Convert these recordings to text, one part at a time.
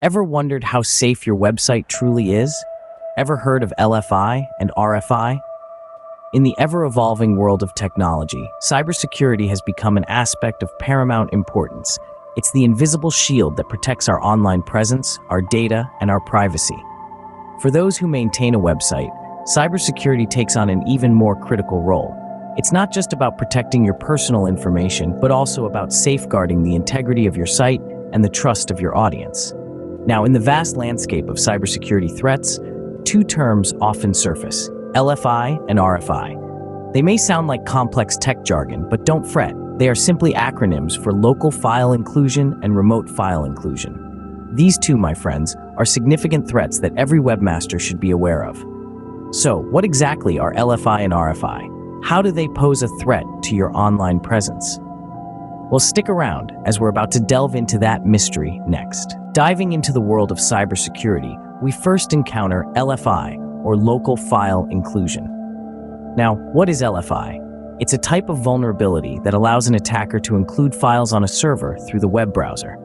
Ever wondered how safe your website truly is? Ever heard of LFI and RFI? In the ever-evolving world of technology, cybersecurity has become an aspect of paramount importance. It's the invisible shield that protects our online presence, our data, and our privacy. For those who maintain a website, cybersecurity takes on an even more critical role. It's not just about protecting your personal information, but also about safeguarding the integrity of your site and the trust of your audience. Now, in the vast landscape of cybersecurity threats, two terms often surface: LFI and RFI. They may sound like complex tech jargon, but don't fret. They are simply acronyms for local file inclusion and remote file inclusion. These two, my friends, are significant threats that every webmaster should be aware of. So, what exactly are LFI and RFI? How do they pose a threat to your online presence? Well, stick around, as we're about to delve into that mystery next. Diving into the world of cybersecurity, we first encounter LFI, or local file inclusion. Now, what is LFI? It's a type of vulnerability that allows an attacker to include files on a server through the web browser.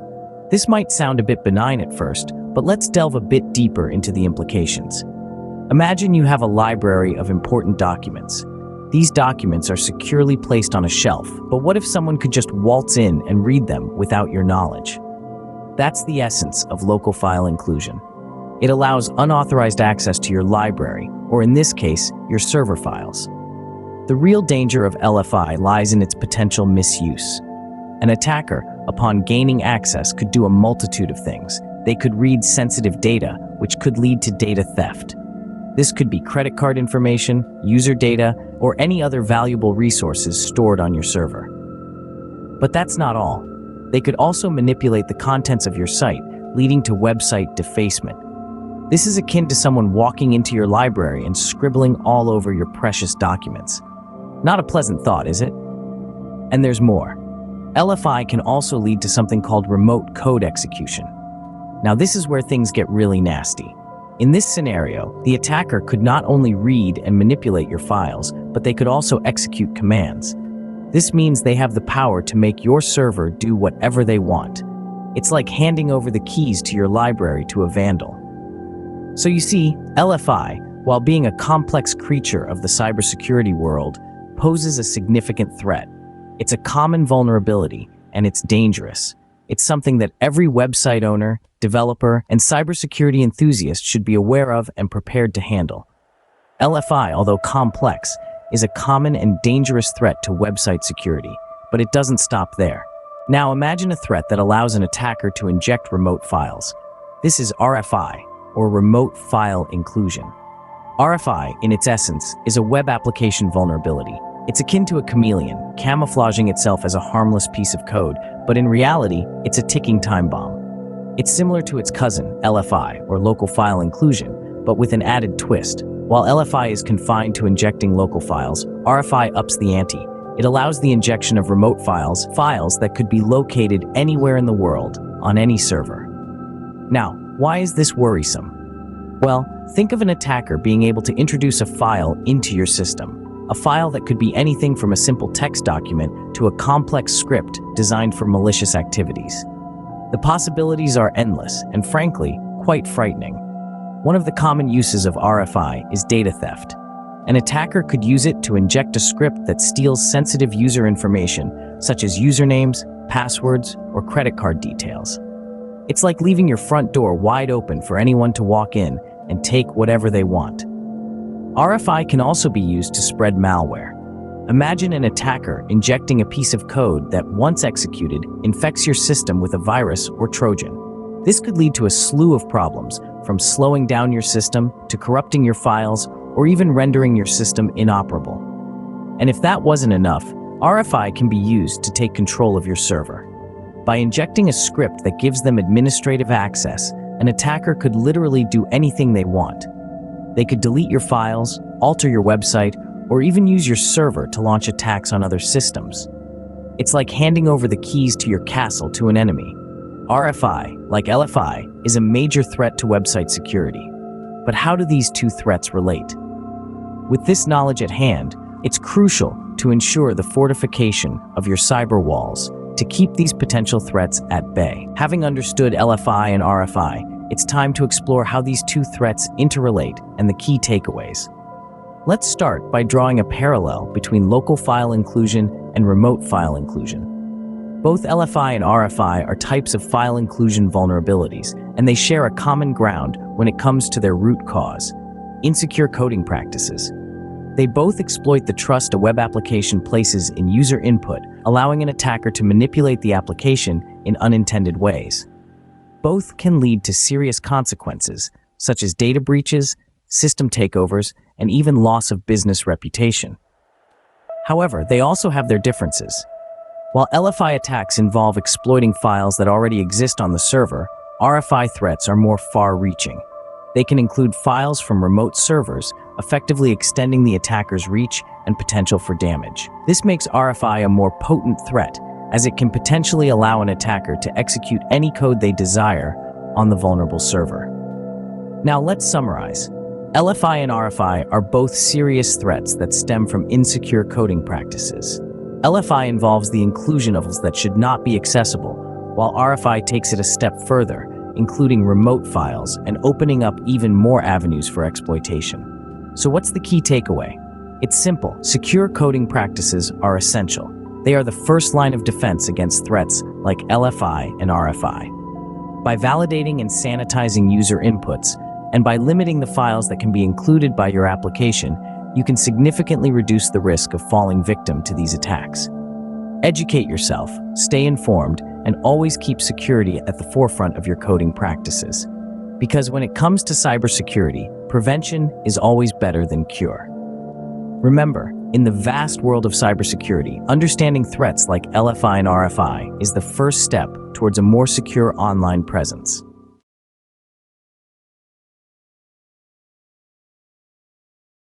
This might sound a bit benign at first, but let's delve a bit deeper into the implications. Imagine you have a library of important documents. These documents are securely placed on a shelf, but what if someone could just waltz in and read them without your knowledge? That's the essence of local file inclusion. It allows unauthorized access to your library, or in this case, your server files. The real danger of LFI lies in its potential misuse. An attacker, upon gaining access, could do a multitude of things. They could read sensitive data, which could lead to data theft. This could be credit card information, user data, or any other valuable resources stored on your server. But that's not all. They could also manipulate the contents of your site, leading to website defacement. This is akin to someone walking into your library and scribbling all over your precious documents. Not a pleasant thought, is it? And there's more. LFI can also lead to something called remote code execution. Now, this is where things get really nasty. In this scenario, the attacker could not only read and manipulate your files, but they could also execute commands. This means they have the power to make your server do whatever they want. It's like handing over the keys to your library to a vandal. So you see, LFI, while being a complex creature of the cybersecurity world, poses a significant threat. It's a common vulnerability, and it's dangerous. It's something that every website owner, developer, and cybersecurity enthusiast should be aware of and prepared to handle. LFI, although complex, is a common and dangerous threat to website security, but it doesn't stop there. Now imagine a threat that allows an attacker to inject remote files. This is RFI, or remote file inclusion. RFI, in its essence, is a web application vulnerability. It's akin to a chameleon, camouflaging itself as a harmless piece of code, but in reality, it's a ticking time bomb. It's similar to its cousin, LFI, or local file inclusion, but with an added twist. While LFI is confined to injecting local files, RFI ups the ante. It allows the injection of remote files that could be located anywhere in the world, on any server. Now, why is this worrisome? Well, think of an attacker being able to introduce a file into your system. A file that could be anything from a simple text document to a complex script designed for malicious activities. The possibilities are endless and, frankly, quite frightening. One of the common uses of RFI is data theft. An attacker could use it to inject a script that steals sensitive user information, such as usernames, passwords, or credit card details. It's like leaving your front door wide open for anyone to walk in and take whatever they want. RFI can also be used to spread malware. Imagine an attacker injecting a piece of code that, once executed, infects your system with a virus or Trojan. This could lead to a slew of problems, from slowing down your system to corrupting your files or even rendering your system inoperable. And if that wasn't enough, RFI can be used to take control of your server. By injecting a script that gives them administrative access, an attacker could literally do anything they want. They could delete your files, alter your website, or even use your server to launch attacks on other systems. It's like handing over the keys to your castle to an enemy. RFI, like LFI, is a major threat to website security. But how do these two threats relate? With this knowledge at hand, it's crucial to ensure the fortification of your cyber walls to keep these potential threats at bay. Having understood LFI and RFI, it's time to explore how these two threats interrelate and the key takeaways. Let's start by drawing a parallel between local file inclusion and remote file inclusion. Both LFI and RFI are types of file inclusion vulnerabilities, and they share a common ground when it comes to their root cause: insecure coding practices. They both exploit the trust a web application places in user input, allowing an attacker to manipulate the application in unintended ways. Both can lead to serious consequences, such as data breaches, system takeovers, and even loss of business reputation. However, they also have their differences. While LFI attacks involve exploiting files that already exist on the server, RFI threats are more far-reaching. They can include files from remote servers, effectively extending the attacker's reach and potential for damage. This makes RFI a more potent threat, as it can potentially allow an attacker to execute any code they desire on the vulnerable server. Now let's summarize. LFI and RFI are both serious threats that stem from insecure coding practices. LFI involves the inclusion of files that should not be accessible, while RFI takes it a step further, including remote files and opening up even more avenues for exploitation. So what's the key takeaway? It's simple. Secure coding practices are essential. They are the first line of defense against threats like LFI and RFI. By validating and sanitizing user inputs, and by limiting the files that can be included by your application, you can significantly reduce the risk of falling victim to these attacks. Educate yourself, stay informed, and always keep security at the forefront of your coding practices. Because when it comes to cybersecurity, prevention is always better than cure. Remember, in the vast world of cybersecurity, understanding threats like LFI and RFI is the first step towards a more secure online presence.